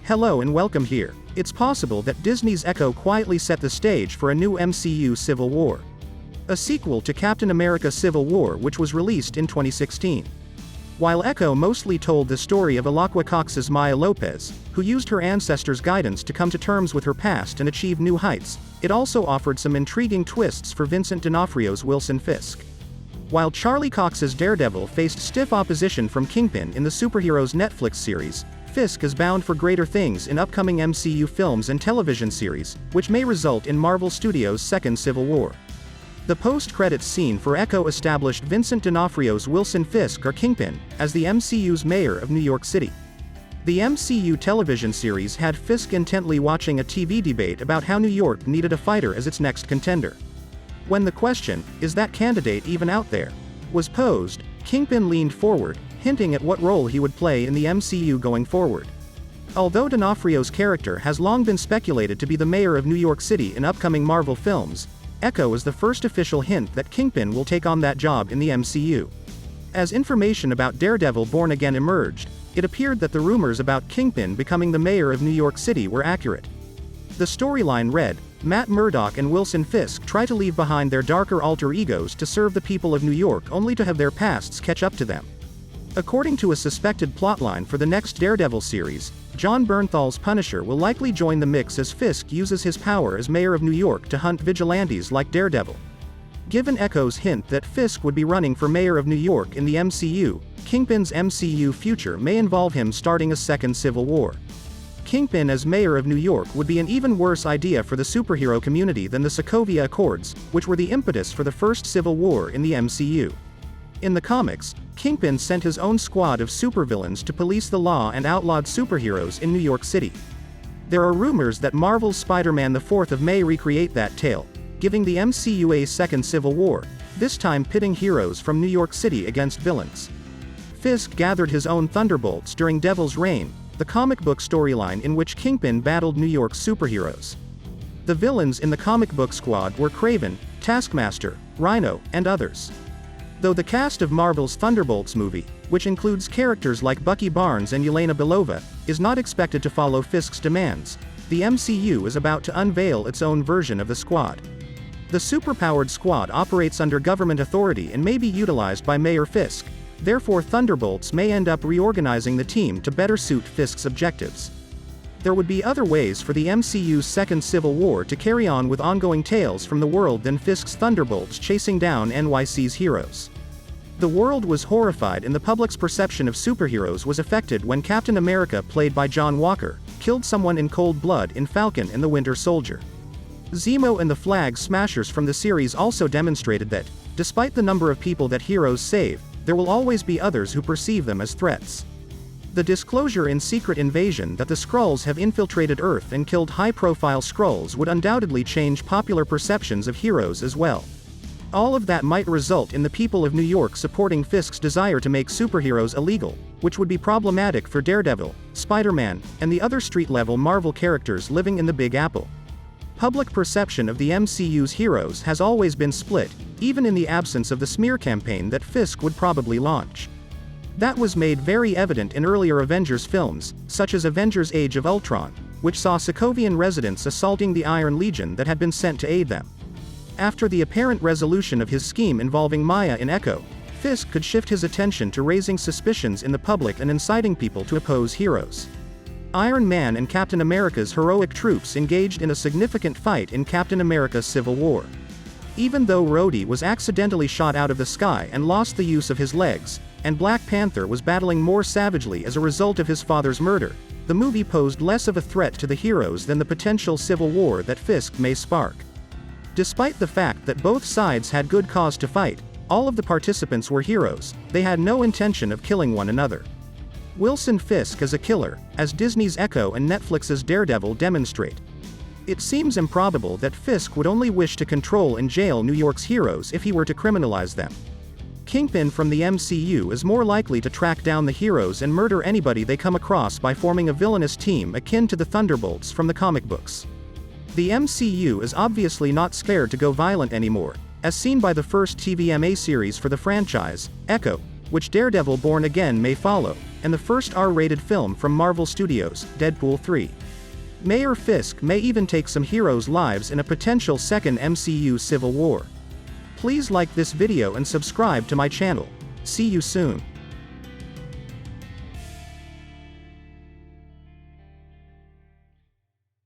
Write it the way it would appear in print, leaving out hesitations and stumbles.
Hello and welcome here. It's possible that Disney's Echo quietly set the stage for a new MCU Civil War. A sequel to Captain America Civil War, which was released in 2016. While Echo mostly told the story of Alaqua Cox's Maya Lopez, who used her ancestors' guidance to come to terms with her past and achieve new heights, it also offered some intriguing twists for Vincent D'Onofrio's Wilson Fisk. While Charlie Cox's Daredevil faced stiff opposition from Kingpin in the superheroes Netflix series, Fisk is bound for greater things in upcoming MCU films and television series, which may result in Marvel Studios' second Civil War. The post-credits scene for Echo established Vincent D'Onofrio's Wilson Fisk or Kingpin as the MCU's mayor of New York City. The MCU television series had Fisk intently watching a TV debate about how New York needed a fighter as its next contender. When the question, "Is that candidate even out there?" was posed, Kingpin leaned forward, hinting at what role he would play in the MCU going forward. Although D'Onofrio's character has long been speculated to be the mayor of New York City in upcoming Marvel films, Echo is the first official hint that Kingpin will take on that job in the MCU. As information about Daredevil Born Again emerged, it appeared that the rumors about Kingpin becoming the mayor of New York City were accurate. The storyline read, Matt Murdock and Wilson Fisk try to leave behind their darker alter egos to serve the people of New York only to have their pasts catch up to them. According to a suspected plotline for the next Daredevil series, Jon Bernthal's Punisher will likely join the mix as Fisk uses his power as mayor of New York to hunt vigilantes like Daredevil. Given Echo's hint that Fisk would be running for mayor of New York in the MCU, Kingpin's MCU future may involve him starting a second Civil War. Kingpin as mayor of New York would be an even worse idea for the superhero community than the Sokovia Accords, which were the impetus for the first Civil War in the MCU. In the comics, Kingpin sent his own squad of supervillains to police the law and outlawed superheroes in New York City. There are rumors that Marvel's Spider-Man the 4th of May recreate that tale, giving the MCU a second Civil War, this time pitting heroes from New York City against villains. Fisk gathered his own Thunderbolts during Devil's Reign, the comic book storyline in which Kingpin battled New York's superheroes. The villains in the comic book squad were Kraven, Taskmaster, Rhino, and others. Though the cast of Marvel's Thunderbolts movie, which includes characters like Bucky Barnes and Yelena Belova, is not expected to follow Fisk's demands, the MCU is about to unveil its own version of the squad. The superpowered squad operates under government authority and may be utilized by Mayor Fisk, therefore Thunderbolts may end up reorganizing the team to better suit Fisk's objectives. There would be other ways for the MCU's second Civil War to carry on with ongoing tales from the world than Fisk's Thunderbolts chasing down NYC's heroes. The world was horrified and the public's perception of superheroes was affected when Captain America, played by John Walker, killed someone in cold blood in Falcon and the Winter Soldier. Zemo and the Flag Smashers from the series also demonstrated that, despite the number of people that heroes save, there will always be others who perceive them as threats. The disclosure in Secret Invasion that the Skrulls have infiltrated Earth and killed high-profile Skrulls would undoubtedly change popular perceptions of heroes as well. All of that might result in the people of New York supporting Fisk's desire to make superheroes illegal, which would be problematic for Daredevil, Spider-Man, and the other street-level Marvel characters living in the Big Apple. Public perception of the MCU's heroes has always been split, even in the absence of the smear campaign that Fisk would probably launch. That was made very evident in earlier Avengers films, such as Avengers Age of Ultron, which saw Sokovian residents assaulting the Iron Legion that had been sent to aid them. After the apparent resolution of his scheme involving Maya in Echo, Fisk could shift his attention to raising suspicions in the public and inciting people to oppose heroes. Iron Man and Captain America's heroic troops engaged in a significant fight in Captain America Civil War. Even though Rhodey was accidentally shot out of the sky and lost the use of his legs, and Black Panther was battling more savagely as a result of his father's murder, the movie posed less of a threat to the heroes than the potential civil war that Fisk may spark. Despite the fact that both sides had good cause to fight, all of the participants were heroes, they had no intention of killing one another. Wilson Fisk is a killer, as Disney's Echo and Netflix's Daredevil demonstrate. It seems improbable that Fisk would only wish to control and jail New York's heroes if he were to criminalize them. Kingpin from the MCU is more likely to track down the heroes and murder anybody they come across by forming a villainous team akin to the Thunderbolts from the comic books. The MCU is obviously not scared to go violent anymore, as seen by the first TVMA series for the franchise, Echo, which Daredevil Born Again may follow, and the first R-rated film from Marvel Studios, Deadpool 3. Mayor Fisk may even take some heroes' lives in a potential second MCU Civil War. Please like this video and subscribe to my channel. See you soon.